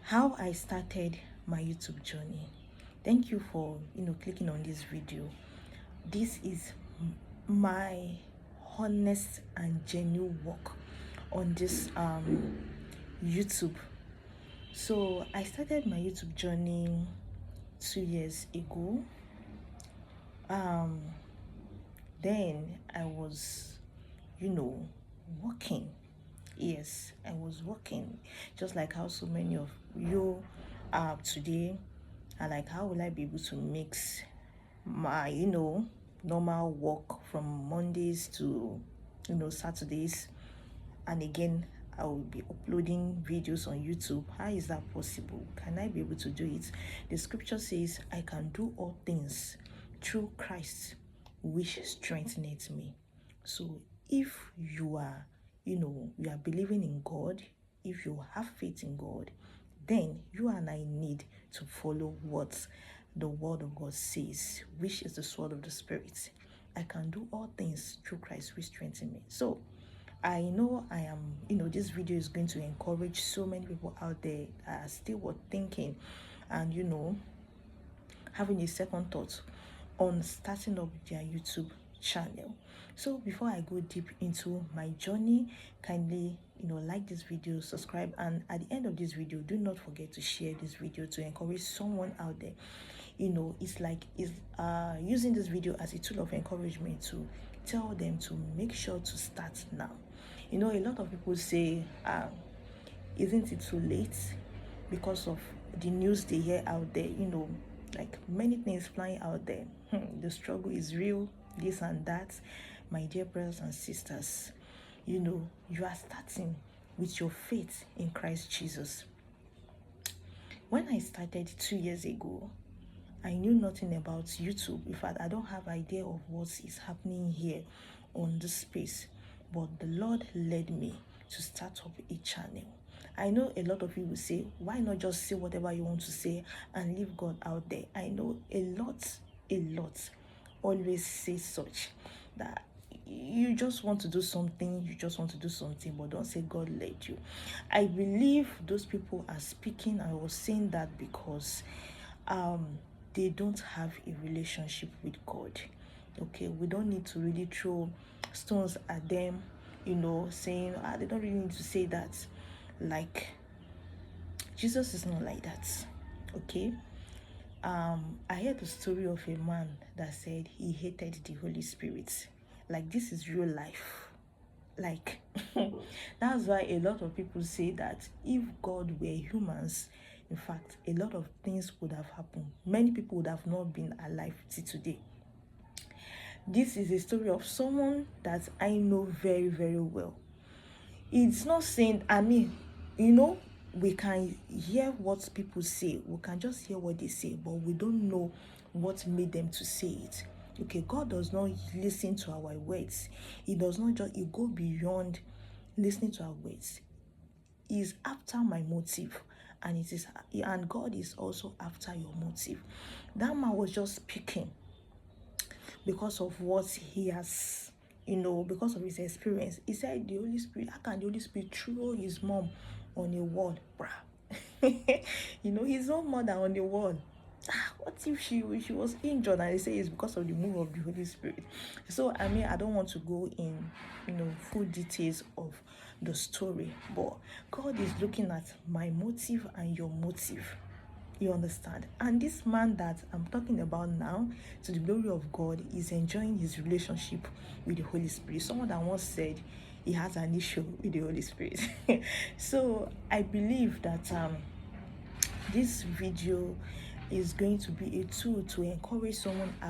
how I started my YouTube journey. Thank you for clicking on this video. This is my honest and genuine work on this YouTube. So I started my YouTube journey 2 years ago. Then I was working. Yes, I was working, just like how so many of you are today. And like, how will I be able to mix my normal work from Mondays to Saturdays, and again I will be uploading videos on YouTube? How is that possible? Can I be able to do it? The scripture says, I can do all things through Christ which strengtheneth me. So if you are you are believing in God, if you have faith in God, then you and I need to follow what the word of God says, which is the sword of the spirit. I can do all things through Christ which strengthens me. So I know I am, this video is going to encourage so many people out there that are still thinking and having a second thought on starting up their YouTube channel. So before I go deep into my journey, kindly like this video, subscribe, and at the end of this video, do not forget to share this video to encourage someone out there. It's like using this video as a tool of encouragement to tell them to make sure to start now. A lot of people say, isn't it too late, because of the news they hear out there, like many things flying out there. The struggle is real, this and that. My dear brothers and sisters, you are starting with your faith in Christ Jesus. When I started 2 years ago, I knew nothing about YouTube. In fact, I don't have idea of what is happening here on this space, but the Lord led me to start up a channel. I know a lot of you will say, why not just say whatever you want to say and leave God out there? I know a lot always say such, that you just want to do something, but don't say God led you. I believe those people are speaking, I was saying that because they don't have a relationship with God. Okay, we don't need to really throw stones at them, saying they don't really need to say that. Like, Jesus is not like that. Okay. I heard the story of a man that said he hated the Holy Spirit. Like, this is real life. Like, that's why a lot of people say that if God were humans, in fact, a lot of things would have happened. Many people would have not been alive till today. This is a story of someone that I know very, very well. It's not saying, we can hear what people say. We can just hear what they say, but we don't know what made them to say it. Okay, God does not listen to our words. He does not just go beyond listening to our words. He's after my motive, and God is also after your motive. That man was just speaking because of what he has, because of his experience. He said, the Holy Spirit, how can the Holy Spirit throw his mom on a wall, bruh? His own mother on the wall. What if she was injured, and they say it's because of the move of the Holy Spirit? So I don't want to go in full details of the story, but God is looking at my motive and your motive. You understand? And this man that I'm talking about now, to the glory of God, is enjoying his relationship with the Holy Spirit. Someone that once said he has an issue with the Holy Spirit. So I believe that this video is going to be a tool to encourage someone out